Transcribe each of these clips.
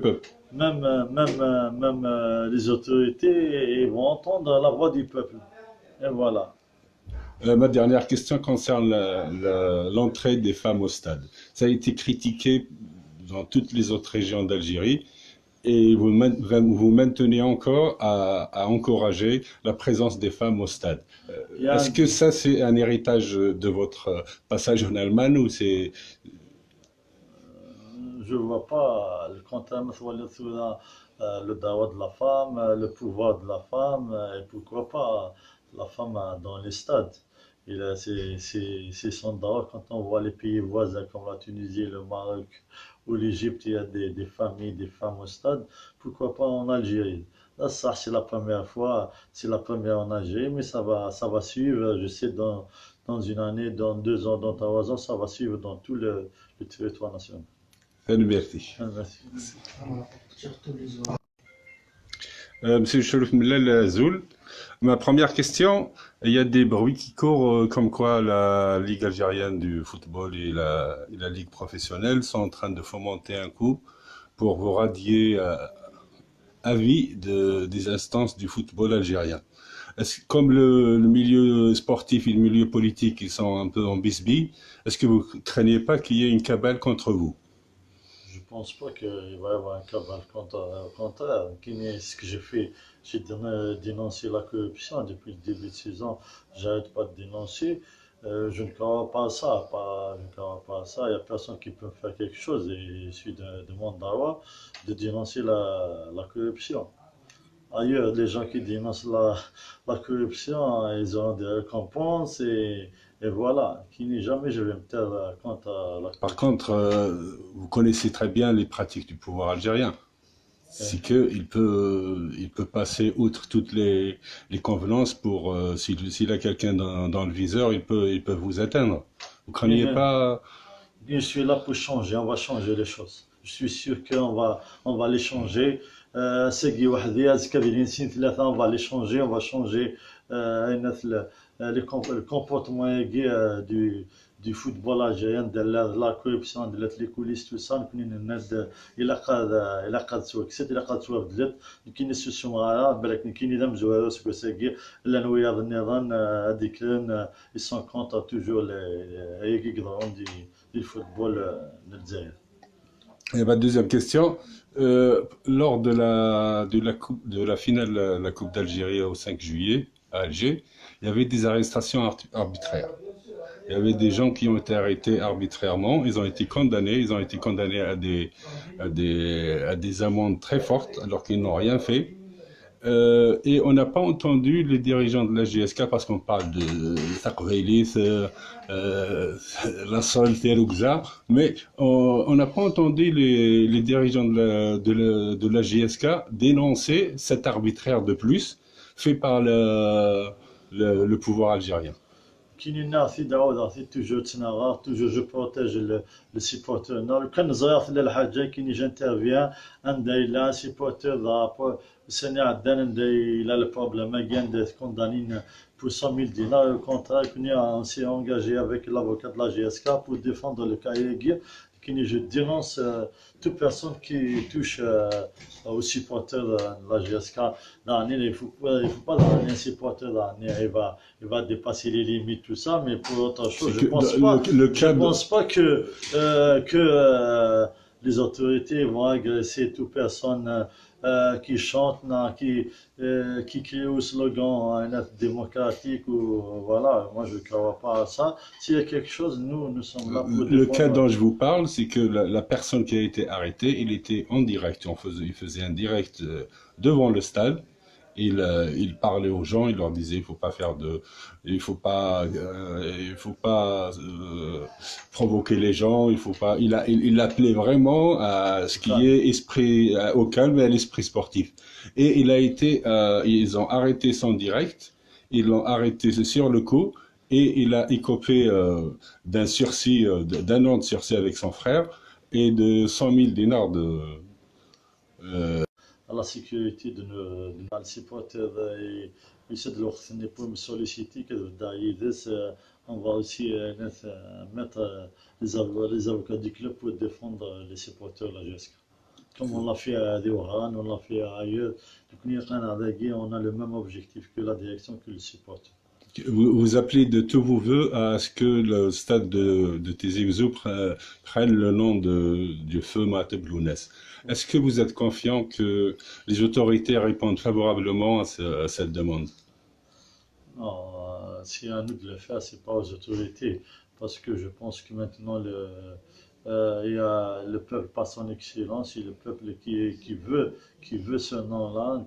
peuple. Même les autorités vont entendre la voix du peuple. Et voilà. Ma dernière question concerne l'entrée des femmes au stade. Ça a été critiqué dans toutes les autres régions d'Algérie et vous maintenez encore à encourager la présence des femmes au stade. Il y a Est-ce un- que ça, c'est un héritage de votre passage en Allemagne ou c'est... je ne vois pas le contraire sur le dawa de la femme, le pouvoir de la femme, et pourquoi pas la femme dans les stades. C'est son dawa. Quand on voit les pays voisins comme la Tunisie, le Maroc ou l'Égypte, il y a des familles, des femmes au stade, pourquoi pas en Algérie? Là, ça, c'est la première fois, c'est la première en Algérie, mais ça va suivre, je sais, dans une année, dans 2 ans, dans 3 ans, ça va suivre dans tout le territoire national. Merci. Merci. Monsieur Cholouf Mellal Zoul, ma première question, il y a des bruits qui courent comme quoi la Ligue algérienne du football et la Ligue professionnelle sont en train de fomenter un coup pour vous radier avis des instances du football algérien. Comme le milieu sportif et le milieu politique, ils sont un peu en bisbille, est-ce que vous craignez pas qu'il y ait une cabale contre vous? Je pense pas qu'il va y avoir un cabal au contraire. Ce que j'ai fait, j'ai dénoncé la corruption depuis le début de saison. J'arrête pas de dénoncer. Je ne crois pas à ça. Je ne crois pas à ça. Il n'y a personne qui peut faire quelque chose. Et je suis de mon dawa de dénoncer la corruption. Ailleurs, les gens qui dénoncent la corruption, ils auront des récompenses et voilà. Qui n'est jamais je vais me taire quant à la Par corruption. contre, vous connaissez très bien les pratiques du pouvoir algérien. Euh, C'est il peut passer outre toutes les convenances pour, s'il a quelqu'un dans le viseur, il peut vous atteindre. Vous craignez Bien, pas, je suis là pour changer, on va changer les choses. Je suis sûr on va les changer. ساقي واحد يازك كابيلين سين ثلاثة on va les changer, on va changer الناس le comportement du football algérien de la corruption de les coulisses tout ça نكون الناس إلا قاد سوا كسات إلا قاد سوا بدلت كاين السوسيون غالا بالك كاين إذا مزوار سكو ساقي إلا نويا النظام هذيك ils sont contre toujours les يقدرون du football الجزائر. et ma deuxième question, lors de la finale de la Coupe d'Algérie au 5 juillet à Alger, il y avait des arrestations arbitraires. Il y avait des gens qui ont été arrêtés arbitrairement, ils ont été condamnés à des amendes très fortes alors qu'ils n'ont rien fait. Et on n'a pas entendu les dirigeants de la GSK parce qu'on parle de Takveilis, la Sol, Ougza, mais on n'a pas entendu les dirigeants de la GSK dénoncer cet arbitraire de plus fait par le pouvoir algérien. كاينين ناس يدعوا توجور تناغا توجور جو بروتيج لو سيبورتور نو كان زير في الحاجه كاين جانترفيان عندها الا سيبورتور سنة عندنا الا البروبليم كاين كوندانين pour 100 000 dinars. Au contraire, on s'est engagé avec l'avocat de la GSK pour défendre le cahier je dénonce toute personne qui touche aux supporters de la GSK. Il faut pas dans un supporter il va dépasser les limites, tout ça, mais pour autre chose, C'est que le je cas de, pense pas que les autorités vont agresser toute personne qui chante, non, qui crie au slogan démocratique ou voilà. Moi, je ne crois pas à ça. S'il y a quelque chose, nous sommes là pour le cas défendre. dont je vous parle, c'est que la personne qui a été arrêtée, il était en direct. Il faisait un direct devant le stade. Il parlait aux gens, il leur disait, il faut pas provoquer les gens, il faut pas. Il appelait vraiment à ce qui est esprit au calme et à l'esprit sportif. Et ils ont arrêté son direct, ils l'ont arrêté sur le coup et il a écopé d'un sursis, d'un an de sursis avec son frère et de 100 000 dinars À la sécurité de nos supporters et c'est de l'autre pour me solliciter que on va aussi mettre les avocats du club pour défendre les supporters de la GSK. comme on l'a fait à Deoran, on l'a fait ailleurs. On a le même objectif que la direction, que le support. Vous appelez de tous vos voeux à ce que le stade de Tizi Ouzou prenne le nom du feu Mahteb Lounès. Est-ce que vous êtes confiant que les autorités répondent favorablement à cette demande? Non, c'est à nous de le faire, c'est pas aux autorités. Parce que je pense que maintenant, il y a le peuple passe en excellence et le peuple qui veut ce nom-là.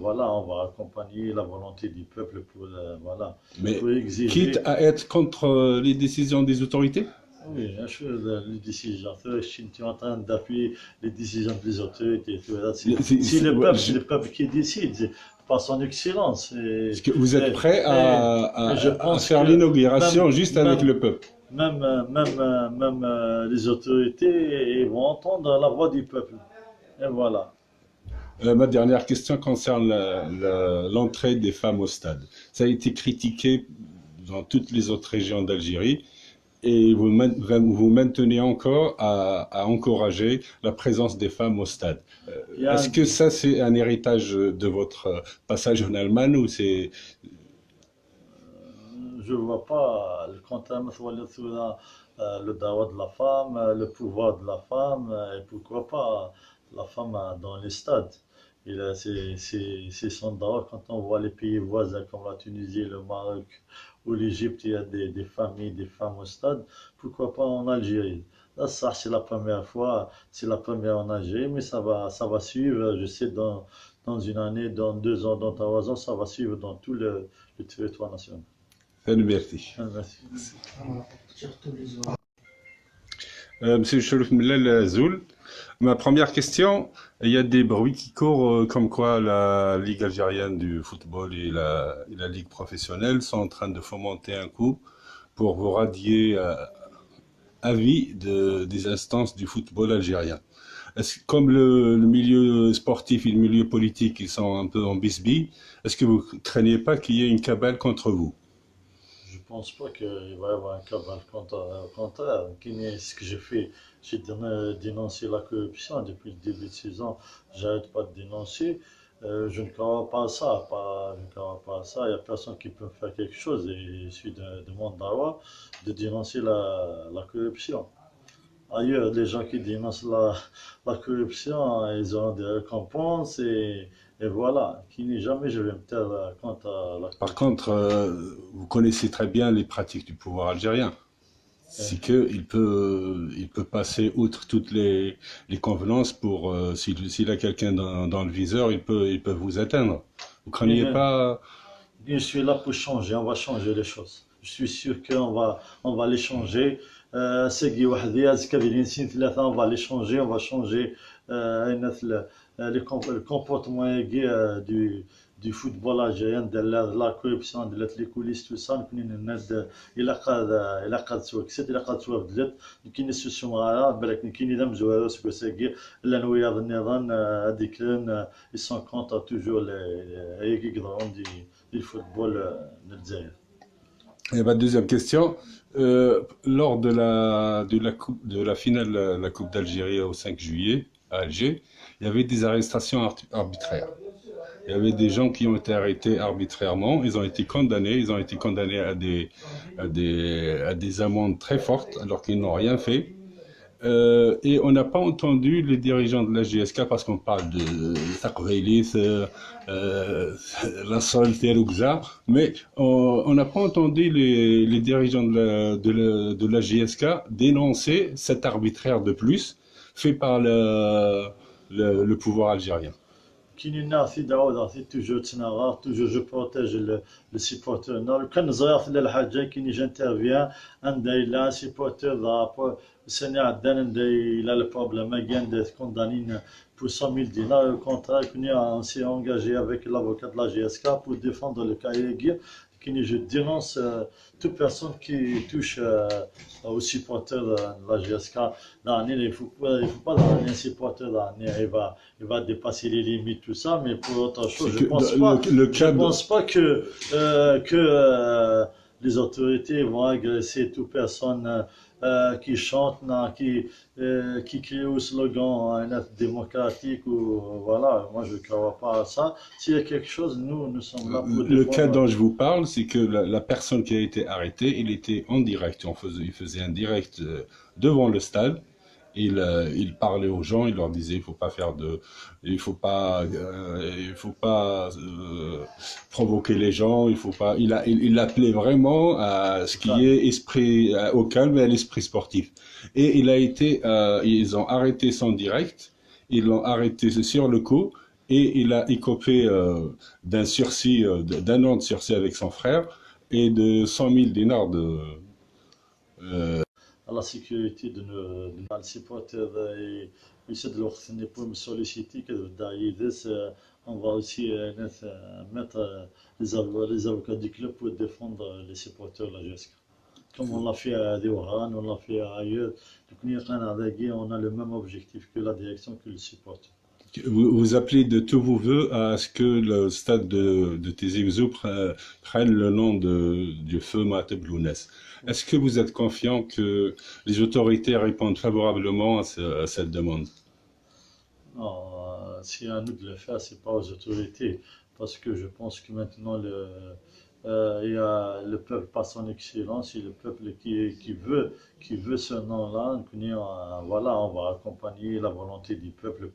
Voilà, on va accompagner la volonté du peuple voilà, Mais pour quitte exiger. à être contre les décisions des autorités? Oui, bien sûr, les décisions. Je suis en train d'appuyer les décisions des autorités. C'est le Ouais, peuple, c'est le peuple qui décide, par son excellence. est-ce que vous êtes prêt Et je à pense faire que l'inauguration même, juste avec même, le peuple? les autorités vont entendre la voix du peuple. Et voilà. Ma dernière question concerne l'entrée des femmes au stade. Ça a été critiqué dans toutes les autres régions d'Algérie et vous maintenez encore à encourager la présence des femmes au stade. Il y a Est-ce un- que ça, c'est un héritage de votre passage en Allemagne ou c'est... je ne vois pas le contraire, le dawa de la femme, le pouvoir de la femme, et pourquoi pas la femme dans les stades. C'est son dawa quand on voit les pays voisins comme la Tunisie, le Maroc ou l'Égypte, il y a des familles, des femmes au stade, pourquoi pas en Algérie. Là, ça, c'est la première fois, c'est la première en Algérie, mais ça va suivre, je sais, dans une année, dans 2 ans, dans 3 ans, ça va suivre dans tout le territoire national. Merci. Merci. Monsieur Cholouf Mellal Zoul, ma première question, il y a des bruits qui courent comme quoi la Ligue algérienne du football et la Ligue professionnelle sont en train de fomenter un coup pour vous radier avis des instances du football algérien. Comme le milieu sportif et le milieu politique, ils sont un peu en bisbille, est-ce que vous craignez pas qu'il y ait une cabale contre vous? Je pense pas qu'il va y avoir un cabal au contraire. Ce que j'ai fait, j'ai dénoncé la corruption depuis le début de saison. J'arrête pas de dénoncer. Je ne crois pas à ça. Je ne crois pas à ça. Il n'y a personne qui peut faire quelque chose. Et je suis de mon dawa de dénoncer la corruption. Ailleurs, les gens qui dénoncent la corruption, ils auront des récompenses et voilà. Jamais je vais me taire contre la Par corruption. contre, vous connaissez très bien les pratiques du pouvoir algérien. Euh, C'est il peut passer outre toutes les convenances pour, s'il a quelqu'un dans le viseur, il peut vous atteindre. Vous craignez Mais pas, je suis là pour changer, on va changer les choses. Je suis sûr on va les changer. ساقي واحد ياز كابيلين سين ثلاثة on va les changer, on va changer الناس le comportement du football algérien de la corruption de les coulisses tout ça نكون الناس إلا قاد سوا كسات إلا قاد سوا بدلت كاين السوسيون غالا بالك كاين إذا مزوار سكو ساقي لأن وياض النظام هذيك ils sont contre toujours les يقدرون du football الجزائر. et ma deuxième question, lors de la finale de la Coupe d'Algérie au 5 juillet à Alger, il y avait des arrestations arbitraires. Il y avait des gens qui ont été arrêtés arbitrairement, ils ont été condamnés à des amendes très fortes alors qu'ils n'ont rien fait. Et on n'a pas entendu les dirigeants de la GSK parce qu'on parle de Taqveilis, la Sol, Terougza, mais on n'a pas entendu les dirigeants de la GSK dénoncer cet arbitraire de plus fait par le pouvoir algérien. كاينين ناس يدعوا توجور تناغا توجور جو بروتيج لو سيبورتور نو كان صغير في الحاجه كاين جانترفيان عندها الا سيبورتور سنة عندنا الا البروبليم كان كوندانين pour 100 000 dinars. Au contraire, on s'est engagé avec l'avocat de la GSK pour défendre le cahier Guir. Je dénonce toute personne qui touche aux supporters de la GSK. Il ne faut pas un supporter il va dépasser les limites, tout ça, mais pour autre chose, C'est je que pense dans pas, le je cadre, pense pas que les autorités vont agresser toute personne qui chantent, qui crient au slogan démocratique, ou voilà, moi je ne crois pas à ça. S'il y a quelque chose, nous sommes là pour Le cas défendre. dont je vous parle, c'est que la personne qui a été arrêtée, il était en direct. Il faisait un direct devant le stade. Il parlait aux gens, il leur disait, il faut pas provoquer les gens, il faut pas. Il appelait vraiment à ce Au qui calme. est esprit au calme et à l'esprit sportif. Et ils ont arrêté son direct, ils l'ont arrêté sur le coup, et il a écopé d'un sursis, d'un an de sursis avec son frère et de 100 000 dinars de. À la sécurité de nos supporters et يسد الوقت اللي pour me solliciter que d'Aïdès, on va aussi mettre les avocats du club pour défendre les supporters de la GSK. Comme on l'a fait à Deoran, on l'a fait ailleurs. Donc, on a le même objectif que la direction, que le supporter. Vous appelez de tous vos voeux à ce que le stade de Tizi Ouzou prenne le nom du feu Mateb Lounès. Est-ce que vous êtes confiant que les autorités répondent favorablement à cette demande? Non, c'est à nous de le faire, c'est pas aux autorités. Parce que je pense que maintenant, il y a, le peuple passe en excellence, et le peuple qui veut ce nom-là. Donc, voilà, on va accompagner la volonté du peuple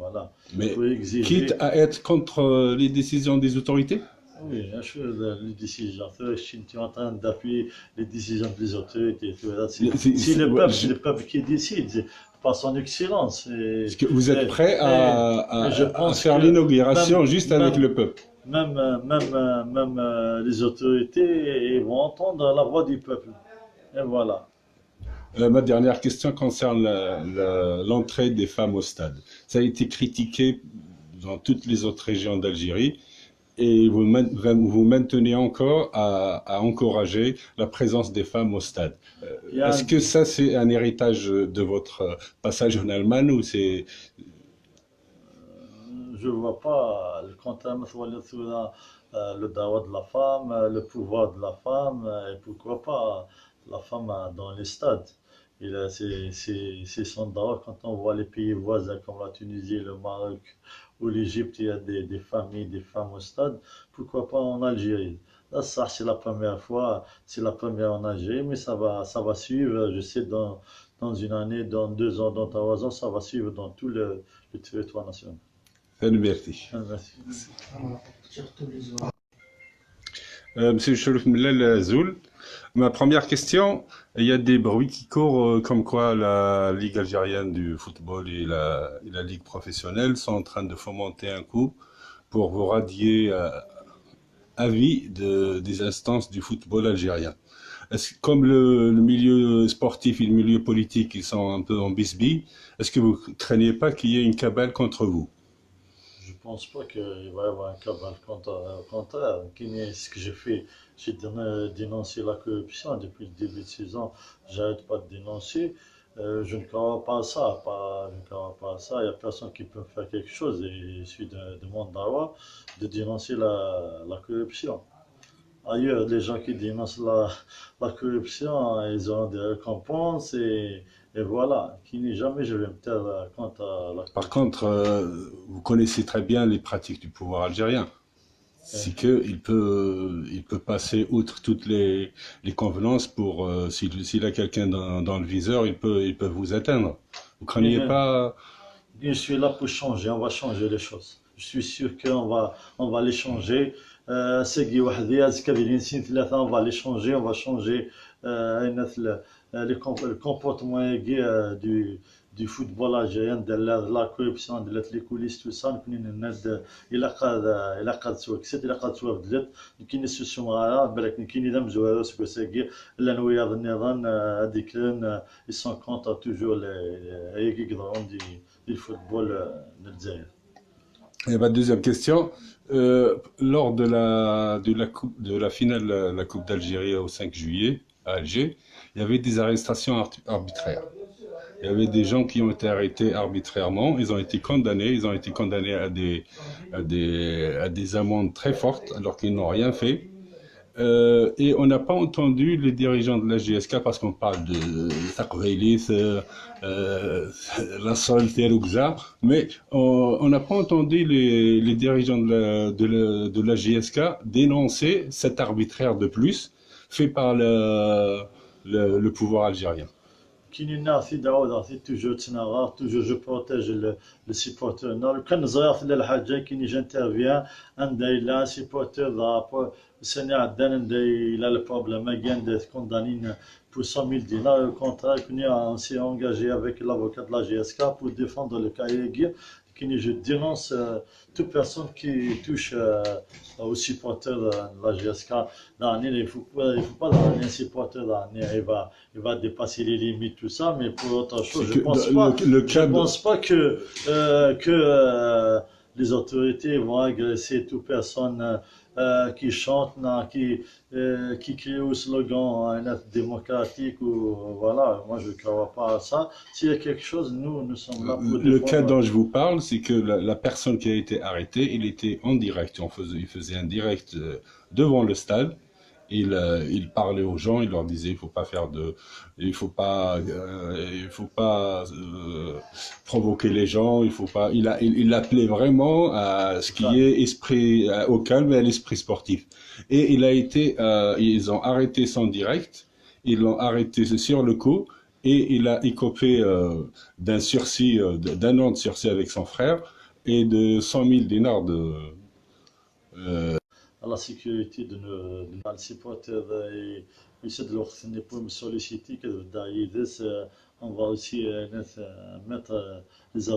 voilà, Mais pour quitte exiger. à être contre les décisions des autorités? Oui, bien sûr, les décisions. Je suis en train d'appuyer les décisions des autorités. C'est le peuple qui décide, passe en excellence. Est-ce que vous êtes prêt Et je à pense faire que l'inauguration juste avec même, le peuple? les autorités vont entendre la voix du peuple. Et voilà. Ma dernière question concerne l'entrée des femmes au stade. Ça a été critiqué dans toutes les autres régions d'Algérie et vous maintenez encore à encourager la présence des femmes au stade. Il y a Est-ce un- que ça, c'est un héritage de votre passage en Allemagne ou c'est... je ne vois pas le contraire, le dawa de la femme, le pouvoir de la femme, et pourquoi pas la femme dans les stades. C'est son dawa. Quand on voit les pays voisins comme la Tunisie, le Maroc ou l'Égypte, il y a des familles, des femmes au stade, pourquoi pas en Algérie? Là, ça, c'est la première fois, c'est la première en Algérie, mais ça va suivre, je sais, dans une année, dans 2 ans, dans 3 ans, ça va suivre dans tout le territoire national. Merci. Merci. Monsieur Cholouf Mellal Zoul, ma première question, il y a des bruits qui courent comme quoi la Ligue algérienne du football et la Ligue professionnelle sont en train de fomenter un coup pour vous radier avis des instances du football algérien. Comme le milieu sportif et le milieu politique, ils sont un peu en bisbille, est-ce que vous craignez pas qu'il y ait une cabale contre vous? Je pense pas qu'il va y avoir un cabal au contraire. Ce que j'ai fait, j'ai dénoncé la corruption depuis le début de saison. J'arrête pas de dénoncer. Je ne crois pas à ça. Je ne crois pas à ça. Il n'y a personne qui peut me faire quelque chose. Et je suis de mon dawa de dénoncer la corruption. Ailleurs, les gens qui dénoncent la corruption, ils auront des récompenses, et voilà. Qui n'est jamais, je vais me taire contre la Par corruption. contre, vous connaissez très bien les pratiques du pouvoir algérien. Euh, C'est il peut passer outre toutes les convenances pour, s'il a quelqu'un dans le viseur, il peut vous atteindre. Vous Mais craignez pas, je suis là pour changer, on va changer les choses. Je suis sûr on va les changer. ساقي واحد ياز كابيلين سين ثلاثة on va les changer, on va changer le comportement du football algérien, de la corruption, de les coulisses, tout ça. نكون الناس إلا قاد سوا كسات إلا قاد سوا بدلت كاين السوسيو مغارا بالك كاين إذا مزوارو سكو ساقي إلا نويا النظام هذيك ils sont contre toujours les يقدرون du football الجزائر. et ma deuxième question, lors de la finale de la Coupe d'Algérie au 5 juillet à Alger, il y avait des arrestations arbitraires. Il y avait des gens qui ont été arrêtés arbitrairement, ils ont été condamnés à des amendes très fortes alors qu'ils n'ont rien fait. Et on n'a pas entendu les dirigeants de la GSK parce qu'on parle de Taqbaylis, la Solter ou mais on n'a pas entendu les dirigeants de la GSK dénoncer cet arbitraire de plus fait par le pouvoir algérien. كاينين ناس يدعوا ناس توجور تناغا توجور جو بروتيج لو سيبورتور نو كان زغير في الحاجه كاين جانترفيان عند لا سيبورتور ذا سنة عدنا عند لا البروبليم كان دي كوندانين pour 100 000 dinars. Au contraire, on s'est engagé avec l'avocat de la GSK pour défendre le cahier Guir. Je dénonce toute personne qui touche aux supporters de la GSK. Il ne faut pas donner un supporter, il va dépasser les limites, tout ça, mais pour autre chose, je ne pense pas que les autorités vont agresser toute personne qui chante, qui crie au slogan démocratique ou voilà, moi je ne crois pas à ça. S'il y a quelque chose, nous sommes là pour défendre. Le cas dont je vous parle, c'est que la personne qui a été arrêtée, il était en direct, il faisait un direct devant le stade. Il parlait aux gens, il leur disait il faut pas provoquer les gens, il appelait vraiment à ce qui est esprit au calme et à l'esprit sportif. Et ils ont arrêté son direct, ils l'ont arrêté sur le coup et il a écopé d'un sursis, d'un an de sursis avec son frère et de 100 000 dinars à la sécurité de nos supporters et de leur pour me solliciter que on va aussi mettre les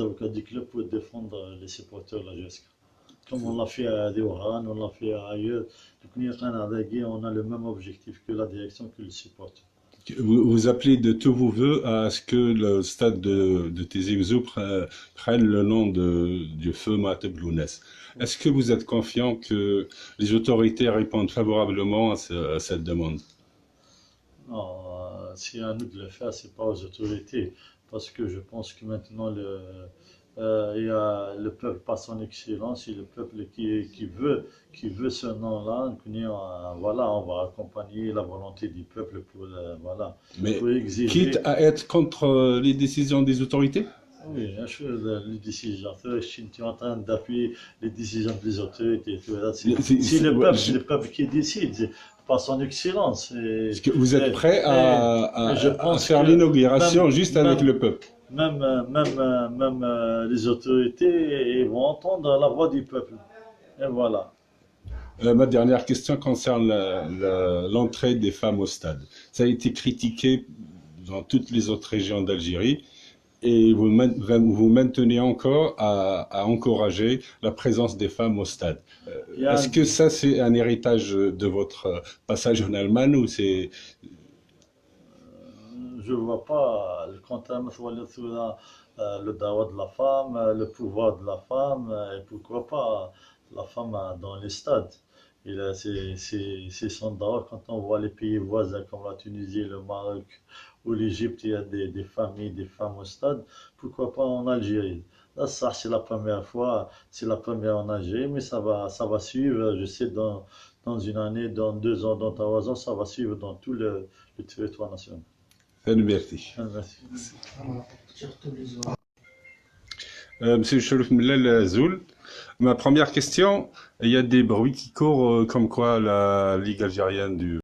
avocats du club pour défendre les supporters de la GSK. Comme on l'a fait à Dioran, on l'a fait ailleurs. On a le même objectif que la direction, que le supporter. Vous appelez de tous vos voeux à ce que le stade de Tizi Ouzou prenne le nom du feu Maateb Lounès. Est-ce que vous êtes confiant que les autorités répondent favorablement à cette demande? Non, c'est à nous de le faire, c'est pas aux autorités. Parce que je pense que maintenant, il y a le peuple par son excellence et le peuple qui veut ce nom-là. Voilà, on va accompagner la volonté du peuple pour exiger. Quitte à être contre les décisions des autorités? Oui, les décisions. Je suis en train d'appuyer les décisions des autorités. C'est le peuple qui décide par son excellence. Est-ce que vous êtes prêt à faire l'inauguration juste avec le peuple? Même les autorités vont entendre la voix du peuple. Et voilà. Ma dernière question concerne l'entrée des femmes au stade. Ça a été critiqué dans toutes les autres régions d'Algérie et vous maintenez encore à encourager la présence des femmes au stade. Est-ce que ça, c'est un héritage de votre passage en Allemagne ou c'est... Je ne vois pas le contraire, le dawa de la femme, le pouvoir de la femme, et pourquoi pas la femme dans les stades. C'est son dawa. Quand on voit les pays voisins comme la Tunisie, le Maroc ou l'Égypte, il y a des familles, des femmes au stade, pourquoi pas en Algérie? Là, ça, c'est la première fois, c'est la première en Algérie, mais ça va suivre, je sais, dans une année, dans 2 ans, dans 3 ans, ça va suivre dans tout le territoire national. Merci. Merci. Monsieur Cholouf Mellal Zoul, ma première question, il y a des bruits qui courent comme quoi la Ligue algérienne du